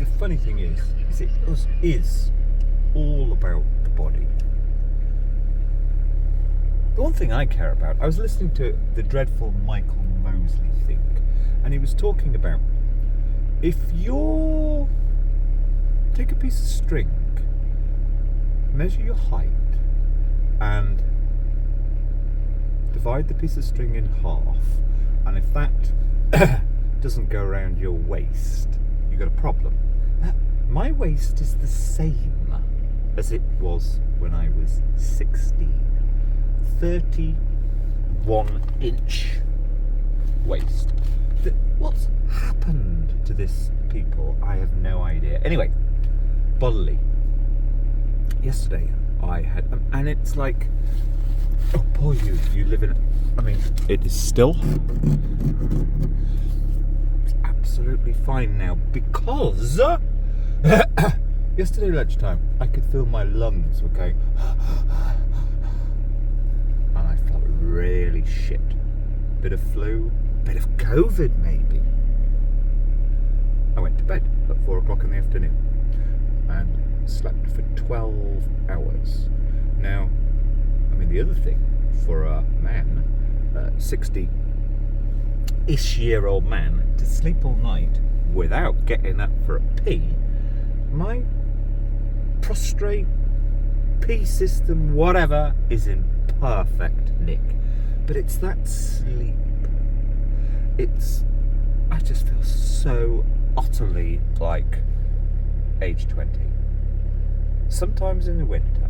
the funny thing is it is all about the body. The one thing I care about, I was listening to the dreadful Michael Mosley thing, and he was talking about if you're take a piece of string, measure your height, and divide the piece of string in half, and if that doesn't go around your waist, you've got a problem. My waist is the same as it was when I was 16. 31-inch waist. What's happened to this people? I have no idea. Anyway, bodily. Yesterday I had, and it's like, oh, poor you. You live in, I mean, it is still absolutely fine now because yesterday lunchtime I could feel my lungs were going and I felt really shit. Bit of flu, bit of COVID maybe. I went to bed at 4 o'clock in the afternoon and slept for 12 hours. Now, I mean, the other thing for a man, 60-ish year old man, to sleep all night without getting up for a pee, my prostrate pee system, whatever, is in perfect nick. But it's that sleep. I just feel so utterly like age 20. Sometimes in the winter,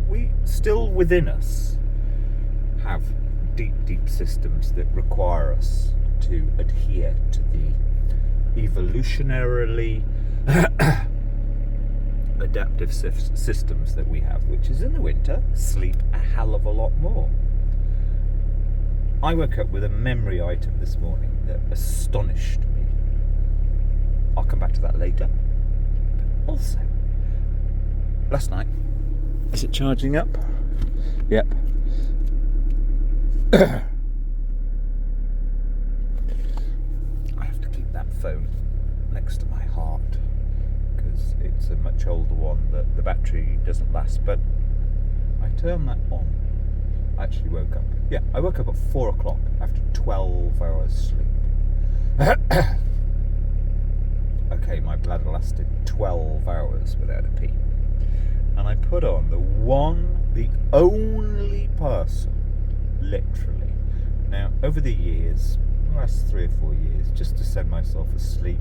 we still within us have deep systems that require us to adhere to the evolutionarily adaptive systems that we have, which is in the winter, sleep a hell of a lot more. I woke up with a memory item this morning that astonished me. I'll come back to that later. But also, last night, is it charging up? Yep. I have to keep that phone next to my heart because it's a much older one that the battery doesn't last, but I turned that on. I actually woke up. Yeah, I woke up at 4 o'clock after 12 hours sleep. Okay, my bladder lasted 12 hours without a pee. And I put on the only person, literally. Now, over the years, the last 3 or 4 years, just to send myself asleep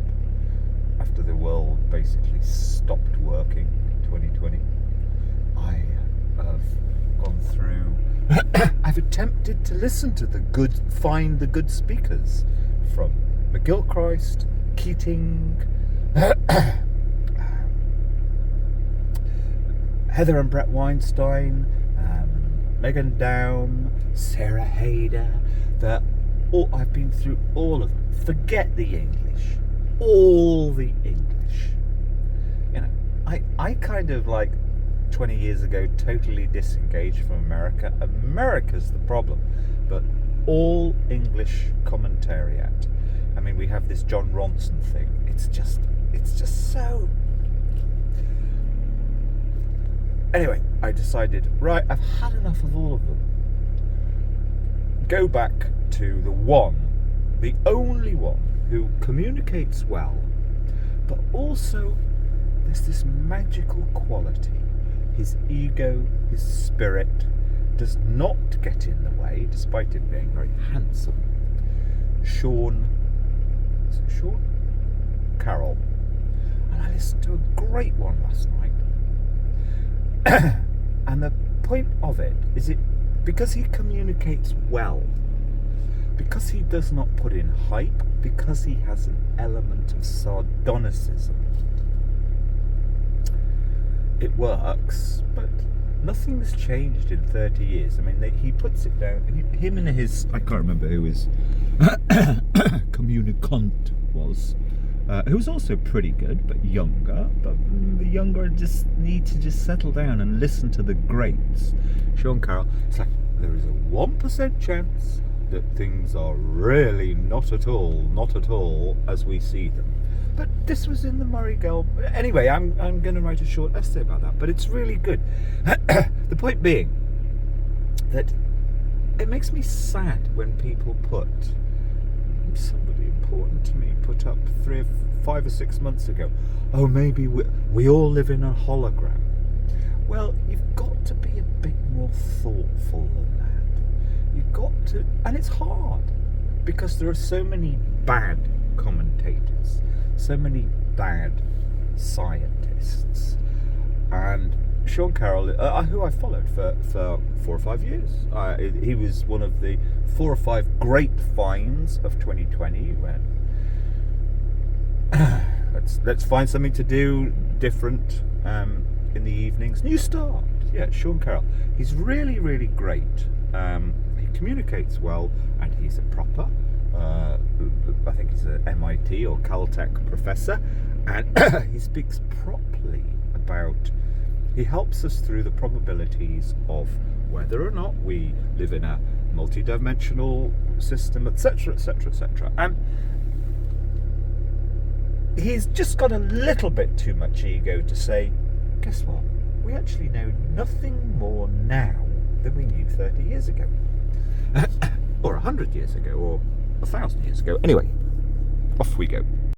after the world basically stopped working in 2020, I have gone through I've attempted to listen to find the good speakers from McGilchrist, Keating, Heather and Brett Weinstein, Megan Down, Sarah Hayder. I've been through all of them. Forget the English. All the English. You know, I kind of like 20 years ago totally disengaged from America. America's the problem, but all English commentariat. I mean, we have this John Ronson thing. It's just so. Anyway, I decided, right, I've had enough of all of them. Go back to the only one who communicates well, but also there's this magical quality. His ego, his spirit does not get in the way, despite him being very handsome. Sean Carroll. And I listened to a great one last night. And the point of it is because he communicates well, because he does not put in hype, because he has an element of sardonicism. It works, but nothing's changed in 30 years. I mean, he puts it down. Him and his, I can't remember who his communicant was, who was also pretty good, but younger. But the younger just need to just settle down and listen to the greats. Sean Carroll, it's like, there is a 1% chance that things are really not at all as we see them. But this was in the Murray Gell. Anyway, I'm going to write a short essay about that, but it's really good. The point being that it makes me sad when people put somebody important to me put up 5 or 6 months ago, oh, maybe we all live in a hologram. Well, you've got to be a bit more thoughtful than that. You've got to, and it's hard because there are so many bad commentators, so many bad scientists, and Sean Carroll, who I followed for 4 or 5 years. He was one of the 4 or 5 great finds of 2020 when let's find something to do different in the evenings. New Start. Yeah, Sean Carroll. He's really, really great. He communicates well, and he's a proper, I think he's an MIT or Caltech professor, and he speaks properly about, he helps us through the probabilities of whether or not we live in a multi-dimensional system, etc., etc., etc. And he's just got a little bit too much ego to say, guess what? We actually know nothing more now than we knew 30 years ago. Or 100 years ago, or 1,000 years ago. Anyway, off we go.